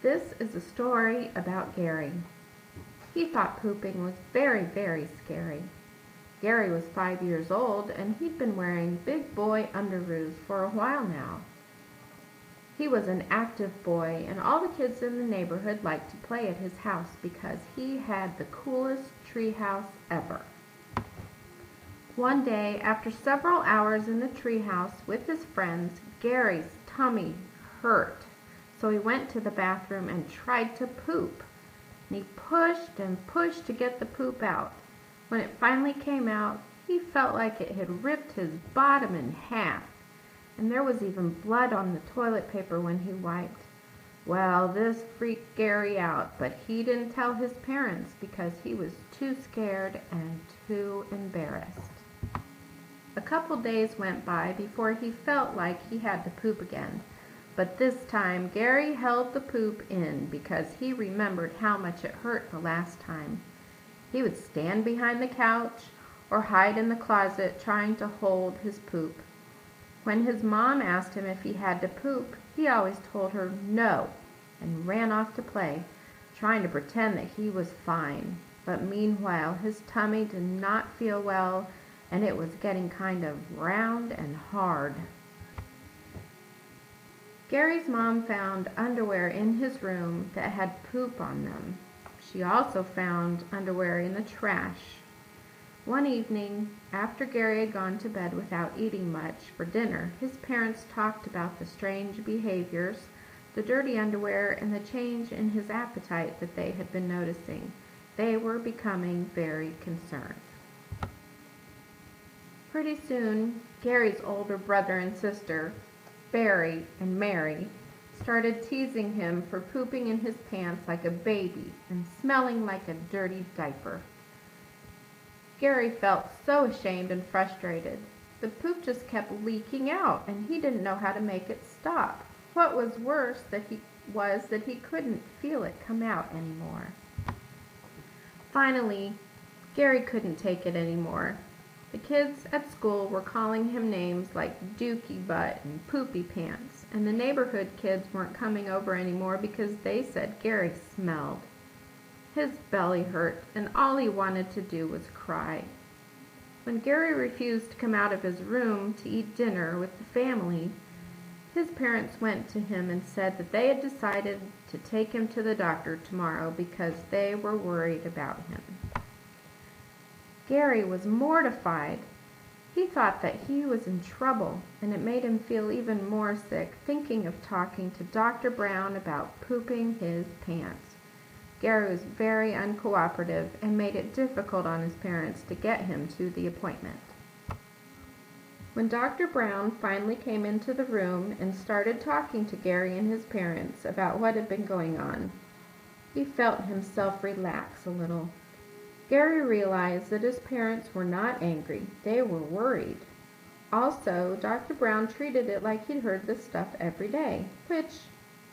This is a story about Gary. He thought pooping was very, very scary. Gary was 5 years old and he'd been wearing big boy underoos for a while now. He was an active boy and all the kids in the neighborhood liked to play at his house because he had the coolest treehouse ever. One day, after several hours in the treehouse with his friends, Gary's tummy hurt. So he went to the bathroom and tried to poop. And he pushed and pushed to get the poop out. When it finally came out, he felt like it had ripped his bottom in half. And there was even blood on the toilet paper when he wiped. Well, this freaked Gary out, but he didn't tell his parents because he was too scared and too embarrassed. A couple days went by before he felt like he had to poop again. But this time, Gary held the poop in because he remembered how much it hurt the last time. He would stand behind the couch or hide in the closet trying to hold his poop. When his mom asked him if he had to poop, he always told her no and ran off to play, trying to pretend that he was fine. But meanwhile, his tummy did not feel well and it was getting kind of round and hard. Gary's mom found underwear in his room that had poop on them. She also found underwear in the trash. One evening, after Gary had gone to bed without eating much for dinner, his parents talked about the strange behaviors, the dirty underwear, and the change in his appetite that they had been noticing. They were becoming very concerned. Pretty soon, Gary's older brother and sister, Beery and Mary, started teasing him for pooping in his pants like a baby and smelling like a dirty diaper. Gary felt so ashamed and frustrated. The poop just kept leaking out and he didn't know how to make it stop. What was worse was that he couldn't feel it come out anymore. Finally, Gary couldn't take it anymore. The kids at school were calling him names like Dookie Butt and Poopy Pants, and the neighborhood kids weren't coming over anymore because they said Gary smelled. His belly hurt, and all he wanted to do was cry. When Gary refused to come out of his room to eat dinner with the family, his parents went to him and said that they had decided to take him to the doctor tomorrow because they were worried about him. Gary was mortified. He thought that he was in trouble, and it made him feel even more sick thinking of talking to Dr. Brown about pooping his pants. Gary was very uncooperative and made it difficult on his parents to get him to the appointment. When Dr. Brown finally came into the room and started talking to Gary and his parents about what had been going on, he felt himself relax a little. Gary realized that his parents were not angry, they were worried. Also, Dr. Brown treated it like he'd heard this stuff every day, which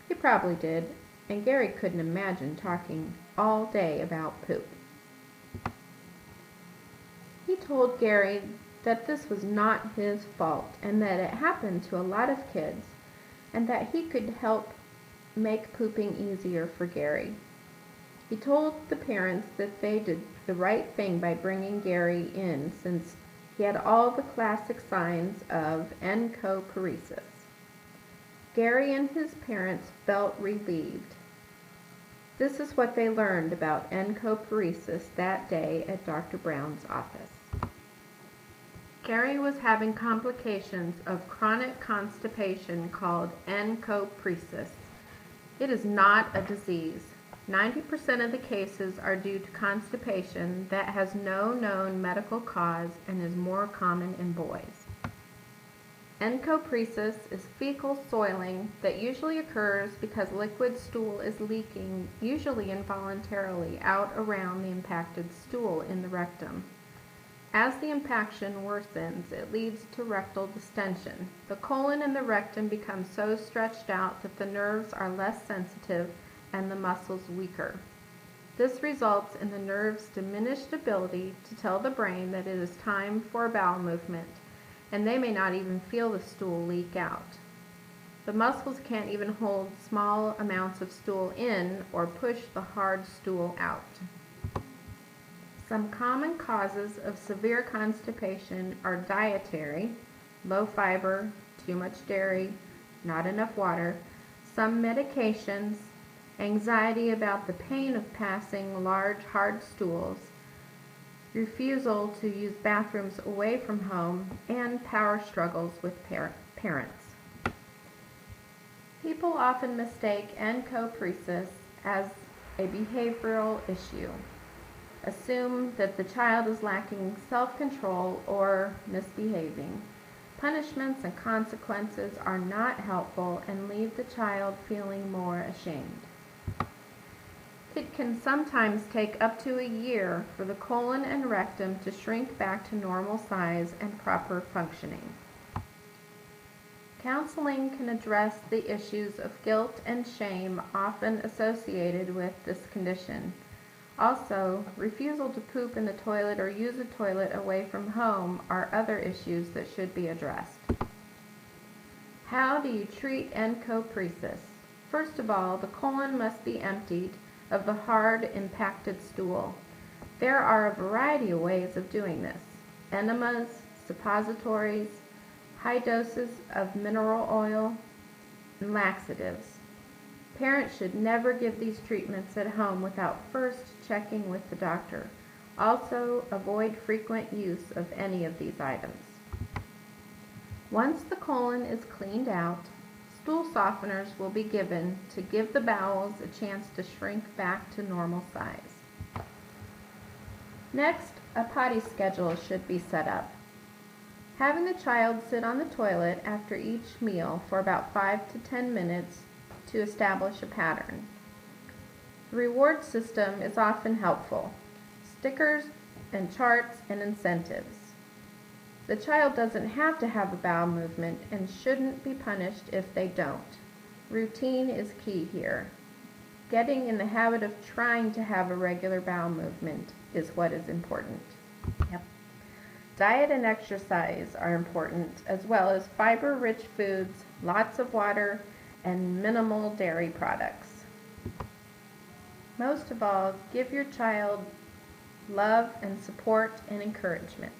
he probably did, and Gary couldn't imagine talking all day about poop. He told Gary that this was not his fault and that it happened to a lot of kids and that he could help make pooping easier for Gary. He told the parents that they did the right thing by bringing Gary in since he had all the classic signs of Encopresis. Gary and his parents felt relieved. This is what they learned about Encopresis that day at Dr. Brown's office. Gary was having complications of chronic constipation called Encopresis. It is not a disease. 90% of the cases are due to constipation that has no known medical cause and is more common in boys. Encopresis is fecal soiling that usually occurs because liquid stool is leaking, usually involuntarily, out around the impacted stool in the rectum. As the impaction worsens, it leads to rectal distension. The colon and the rectum become so stretched out that the nerves are less sensitive and the muscles weaker. This results in the nerve's diminished ability to tell the brain that it is time for a bowel movement, and they may not even feel the stool leak out. The muscles can't even hold small amounts of stool in or push the hard stool out. Some common causes of severe constipation are dietary, low fiber, too much dairy, not enough water, some medications, anxiety about the pain of passing large hard stools, refusal to use bathrooms away from home, and power struggles with parents. People often mistake encopresis as a behavioral issue, assume that the child is lacking self-control or misbehaving. Punishments and consequences are not helpful and leave the child feeling more ashamed. It can sometimes take up to a year for the colon and rectum to shrink back to normal size and proper functioning. Counseling can address the issues of guilt and shame often associated with this condition. Also, refusal to poop in the toilet or use a toilet away from home are other issues that should be addressed. How do you treat encopresis? First of all, the colon must be emptied of the hard, impacted stool. There are a variety of ways of doing this: enemas, suppositories, high doses of mineral oil, and laxatives. Parents should never give these treatments at home without first checking with the doctor. Also, avoid frequent use of any of these items. Once the colon is cleaned out, stool softeners will be given to give the bowels a chance to shrink back to normal size. Next, a potty schedule should be set up. Having the child sit on the toilet after each meal for about 5 to 10 minutes to establish a pattern. The reward system is often helpful. Stickers and charts and incentives. The child doesn't have to have a bowel movement and shouldn't be punished if they don't. Routine is key here. Getting in the habit of trying to have a regular bowel movement is what is important. Yep. Diet and exercise are important, as well as fiber-rich foods, lots of water, and minimal dairy products. Most of all, give your child love and support and encouragement.